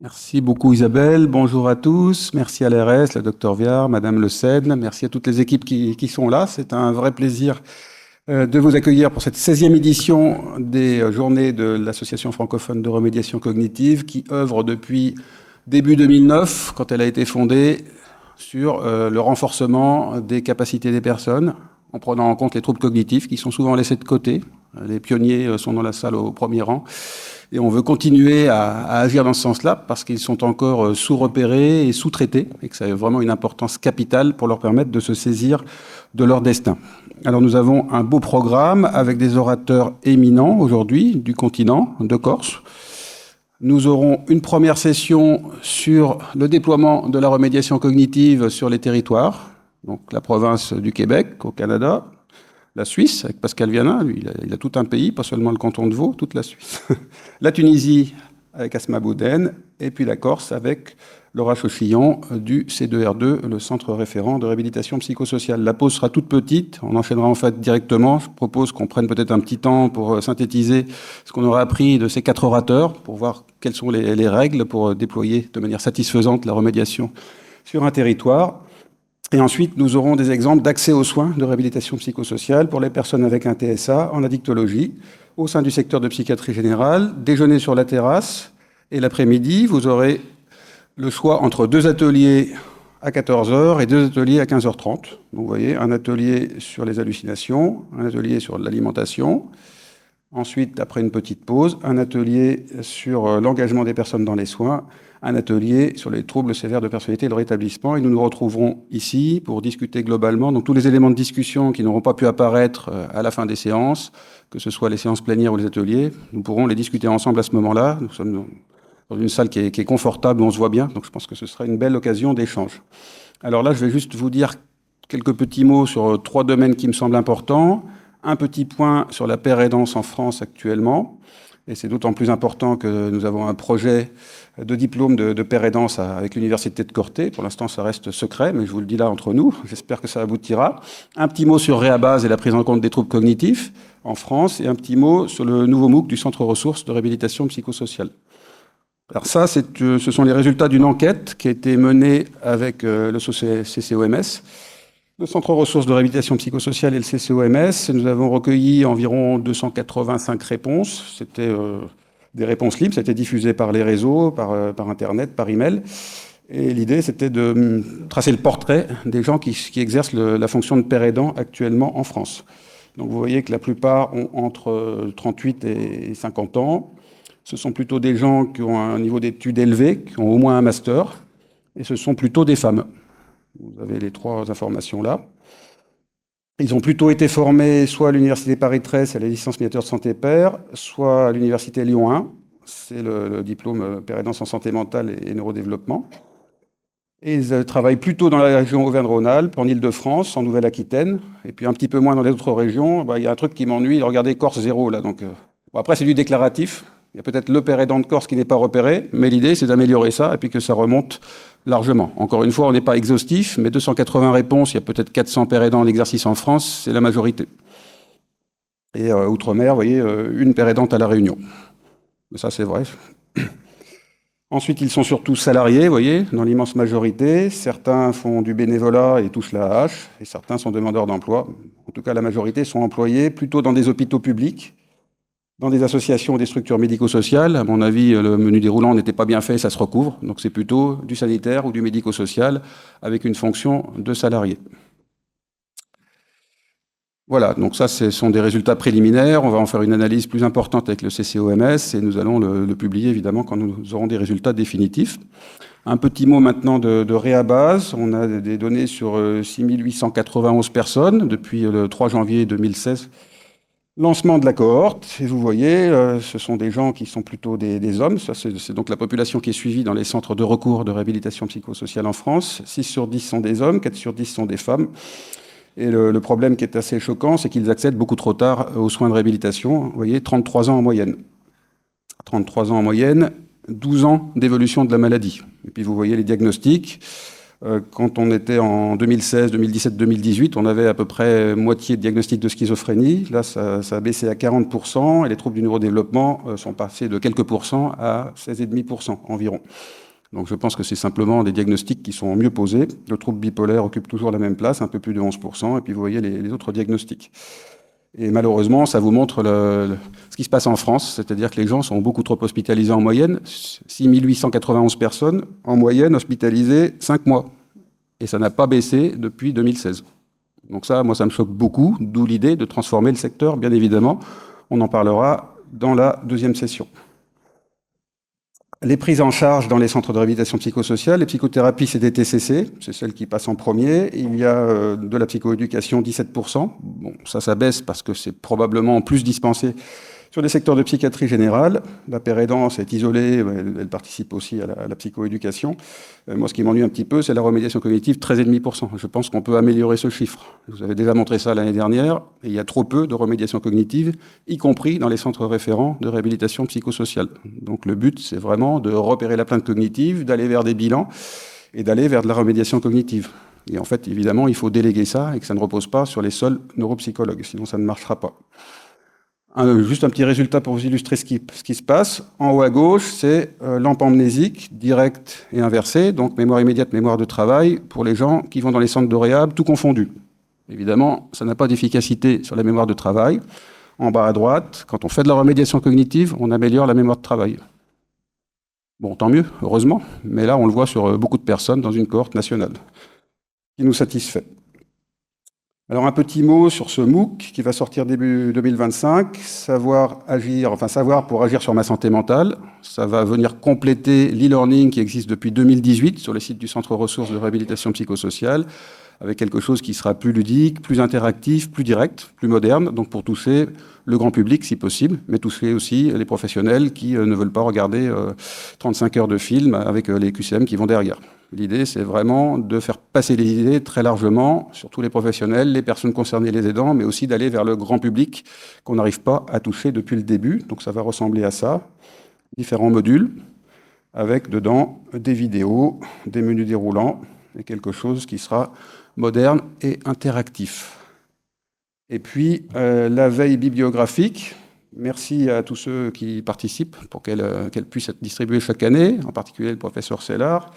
Merci beaucoup Isabelle, bonjour à tous, merci à l'ARS, la docteur Viard, Madame Le Seine, merci à toutes les équipes qui sont là. C'est un vrai plaisir de vous accueillir pour cette 16e édition des journées de l'Association francophone de remédiation cognitive qui œuvre depuis début 2009, quand elle a été fondée, sur le renforcement des capacités des personnes en prenant en compte les troubles cognitifs qui sont souvent laissés de côté. Les pionniers sont dans la salle au premier rang. Et on veut continuer à agir dans ce sens-là parce qu'ils sont encore sous-repérés et sous-traités et que ça a vraiment une importance capitale pour leur permettre de se saisir de leur destin. Alors nous avons un beau programme avec des orateurs éminents aujourd'hui du continent, de Corse. Nous aurons une première session sur le déploiement de la remédiation cognitive sur les territoires, donc la province du Québec au Canada, la Suisse, avec Pascal Vianin, lui, il a tout un pays, pas seulement le canton de Vaud, toute la Suisse. La Tunisie, avec Asma Bouden, et puis la Corse, avec Laura Chauchillon, du C2R2, le Centre référent de réhabilitation psychosociale. La pause sera toute petite, on enchaînera en fait directement. Je propose qu'on prenne peut-être un petit temps pour synthétiser ce qu'on aura appris de ces 4 orateurs, pour voir quelles sont les règles pour déployer de manière satisfaisante la remédiation sur un territoire. Et ensuite, nous aurons des exemples d'accès aux soins de réhabilitation psychosociale pour les personnes avec un TSA en addictologie au sein du secteur de psychiatrie générale, déjeuner sur la terrasse, et l'après-midi, vous aurez le choix entre 2 ateliers à 14 heures et 2 ateliers à 15h30. Donc vous voyez, un atelier sur les hallucinations, un atelier sur l'alimentation, ensuite, après une petite pause, un atelier sur l'engagement des personnes dans les soins, un atelier sur les troubles sévères de personnalité et leur établissement. Et nous nous retrouverons ici pour discuter globalement. Donc tous les éléments de discussion qui n'auront pas pu apparaître à la fin des séances, que ce soit les séances plénières ou les ateliers, nous pourrons les discuter ensemble à ce moment-là. Nous sommes dans une salle qui est confortable, où on se voit bien. Donc je pense que ce sera une belle occasion d'échange. Alors là, je vais juste vous dire quelques petits mots sur 3 domaines qui me semblent importants. Un petit point sur la pérédance en France actuellement. Et c'est d'autant plus important que nous avons un projet de diplôme de pérédance avec l'Université de Corté. Pour l'instant, ça reste secret, mais je vous le dis là entre nous. J'espère que ça aboutira. Un petit mot sur Réabase et la prise en compte des troubles cognitifs en France. Et un petit mot sur le nouveau MOOC du Centre ressources de réhabilitation psychosociale. Alors ça, ce sont les résultats d'une enquête qui a été menée avec le CCOMS. Le Centre ressources de réhabilitation psychosociale et le CCOMS, nous avons recueilli environ 285 réponses. C'était des réponses libres, c'était diffusé par les réseaux, par Internet, par email. Et l'idée, c'était de tracer le portrait des gens qui exercent la fonction de père aidant actuellement en France. Donc vous voyez que la plupart ont entre 38 et 50 ans. Ce sont plutôt des gens qui ont un niveau d'études élevé, qui ont au moins un master, et ce sont plutôt des femmes. Vous avez les 3 informations là. Ils ont plutôt été formés soit à l'Université Paris 13, à la licence médiateur de santé père, soit à l'Université Lyon 1, c'est le diplôme pérédance en santé mentale et neurodéveloppement. Et ils travaillent plutôt dans la région Auvergne-Rhône-Alpes, en Île-de-France, en Nouvelle-Aquitaine, et puis un petit peu moins dans les autres régions. Il y a un truc qui m'ennuie, regardez Corse 0 là. Donc, bon, après, c'est du déclaratif. Il y a peut-être le père aidant de Corse qui n'est pas repéré, mais l'idée, c'est d'améliorer ça et puis que ça remonte largement. Encore une fois, on n'est pas exhaustif, mais 280 réponses, il y a peut-être 400 pères aidants en exercice en France, c'est la majorité. Et outre-mer, vous voyez, une père aidante à La Réunion. Mais ça, c'est vrai. Ensuite, ils sont surtout salariés, vous voyez, dans l'immense majorité. Certains font du bénévolat et touchent la hache, et certains sont demandeurs d'emploi. En tout cas, la majorité sont employés plutôt dans des hôpitaux publics, dans des associations ou des structures médico-sociales. À mon avis, le menu déroulant n'était pas bien fait, ça se recouvre. Donc c'est plutôt du sanitaire ou du médico-social avec une fonction de salarié. Voilà, donc ça, ce sont des résultats préliminaires. On va en faire une analyse plus importante avec le CCOMS et nous allons le publier évidemment quand nous aurons des résultats définitifs. Un petit mot maintenant de Réabase. On a des données sur 6891 personnes depuis le 3 janvier 2016. Lancement de la cohorte, et vous voyez, ce sont des gens qui sont plutôt des hommes. Ça, c'est donc la population qui est suivie dans les centres de recours de réhabilitation psychosociale en France. 6 sur 10 sont des hommes, 4 sur 10 sont des femmes. Et le problème qui est assez choquant, c'est qu'ils accèdent beaucoup trop tard aux soins de réhabilitation. Vous voyez, 33 ans en moyenne. 33 ans en moyenne, 12 ans d'évolution de la maladie. Et puis vous voyez les diagnostics. Quand on était en 2016, 2017, 2018, on avait à peu près moitié de diagnostics de schizophrénie. Là, ça a baissé à 40%, et les troubles du neurodéveloppement sont passés de quelques pourcents à 16,5% environ. Donc je pense que c'est simplement des diagnostics qui sont mieux posés. Le trouble bipolaire occupe toujours la même place, un peu plus de 11%, et puis vous voyez les autres diagnostics. Et malheureusement, ça vous montre ce qui se passe en France, c'est-à-dire que les gens sont beaucoup trop hospitalisés en moyenne. 6 891 personnes en moyenne hospitalisées 5 mois. Et ça n'a pas baissé depuis 2016. Donc ça, moi, ça me choque beaucoup, d'où l'idée de transformer le secteur, bien évidemment. On en parlera dans la deuxième session. Les prises en charge dans les centres de réhabilitation psychosociale, les psychothérapies, c'est des TCC, c'est celles qui passent en premier. Il y a de la psychoéducation, 17%. Bon, ça baisse parce que c'est probablement plus dispensé sur les secteurs de psychiatrie générale. La pérédance est isolée, elle participe aussi à la psychoéducation. Moi, ce qui m'ennuie un petit peu, c'est la remédiation cognitive, 13,5%. Je pense qu'on peut améliorer ce chiffre. Vous avez déjà montré ça l'année dernière, et il y a trop peu de remédiation cognitive, y compris dans les centres référents de réhabilitation psychosociale. Donc le but, c'est vraiment de repérer la plainte cognitive, d'aller vers des bilans, et d'aller vers de la remédiation cognitive. Et en fait, évidemment, il faut déléguer ça, et que ça ne repose pas sur les seuls neuropsychologues, sinon ça ne marchera pas. Juste un petit résultat pour vous illustrer ce qui se passe. En haut à gauche, c'est lampe amnésique, directe et inversée, donc mémoire immédiate, mémoire de travail, pour les gens qui vont dans les centres de réhab, tout confondu. Évidemment, ça n'a pas d'efficacité sur la mémoire de travail. En bas à droite, quand on fait de la remédiation cognitive, on améliore la mémoire de travail. Bon, tant mieux, heureusement, mais là, on le voit sur beaucoup de personnes dans une cohorte nationale, qui nous satisfait. Alors un petit mot sur ce MOOC qui va sortir début 2025, savoir pour agir sur ma santé mentale. Ça va venir compléter l'e-learning qui existe depuis 2018 sur les sites du Centre ressources de réhabilitation psychosociale, avec quelque chose qui sera plus ludique, plus interactif, plus direct, plus moderne, donc pour toucher le grand public si possible, mais toucher aussi les professionnels qui ne veulent pas regarder 35 heures de film avec les QCM qui vont derrière. L'idée, c'est vraiment de faire passer les idées très largement sur tous les professionnels, les personnes concernées, les aidants, mais aussi d'aller vers le grand public qu'on n'arrive pas à toucher depuis le début. Donc ça va ressembler à ça, différents modules, avec dedans des vidéos, des menus déroulants, et quelque chose qui sera moderne et interactif. Et puis, la veille bibliographique. Merci à tous ceux qui participent pour qu'elle puisse être distribuée chaque année, en particulier le professeur Sellard,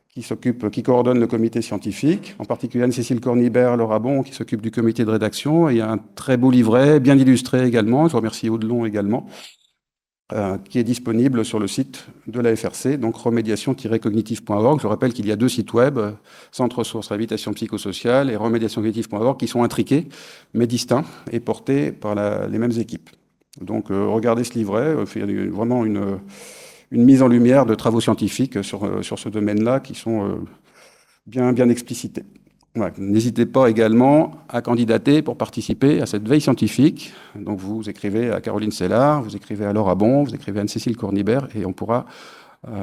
qui coordonne le comité scientifique, en particulier Anne-Cécile Cornibert, Laura Bon, qui s'occupe du comité de rédaction. Et il y a un très beau livret, bien illustré également, je remercie Audelon également, qui est disponible sur le site de la FRC, donc remédiation-cognitive.org. Je rappelle qu'il y a 2 sites web, Centre ressources réhabilitation psychosociale et remédiation-cognitive.org, qui sont intriqués, mais distincts et portés par les mêmes équipes. Donc regardez ce livret, il y a vraiment une mise en lumière de travaux scientifiques sur ce domaine-là qui sont bien explicités. Ouais, n'hésitez pas également à candidater pour participer à cette veille scientifique. Donc vous écrivez à Caroline Sellard, vous écrivez à Laura Bon, vous écrivez à Anne-Cécile Cornibert et on pourra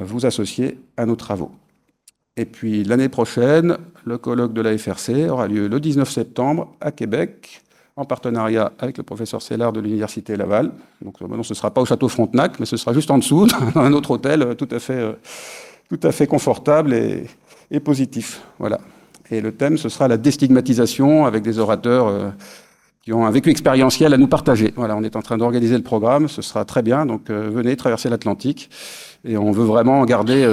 vous associer à nos travaux. Et puis l'année prochaine, le colloque de la FRC aura lieu le 19 septembre à Québec, en partenariat avec le professeur Sellard de l'Université Laval. Donc ce ne sera pas au Château Frontenac, mais ce sera juste en dessous, dans un autre hôtel tout à fait confortable et positif. Voilà. Et le thème, ce sera la déstigmatisation avec des orateurs qui ont un vécu expérientiel à nous partager. Voilà, on est en train d'organiser le programme, ce sera très bien, donc venez traverser l'Atlantique. Et on veut vraiment garder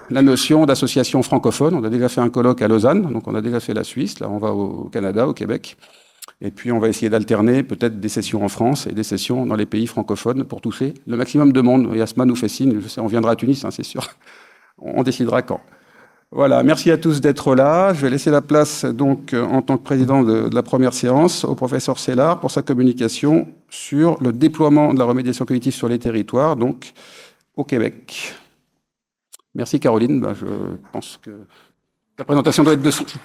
la notion d'association francophone. On a déjà fait un colloque à Lausanne, donc on a déjà fait la Suisse, là on va au Canada, au Québec. Et puis on va essayer d'alterner peut-être des sessions en France et des sessions dans les pays francophones pour toucher le maximum de monde. Et Asma nous fait signe, je sais, on viendra à Tunis, hein, c'est sûr. On décidera quand. Voilà, merci à tous d'être là. Je vais laisser la place, donc, en tant que président de la première séance, au professeur Sellard pour sa communication sur le déploiement de la remédiation cognitive sur les territoires, donc au Québec. Merci Caroline, je pense que la présentation doit être de suite.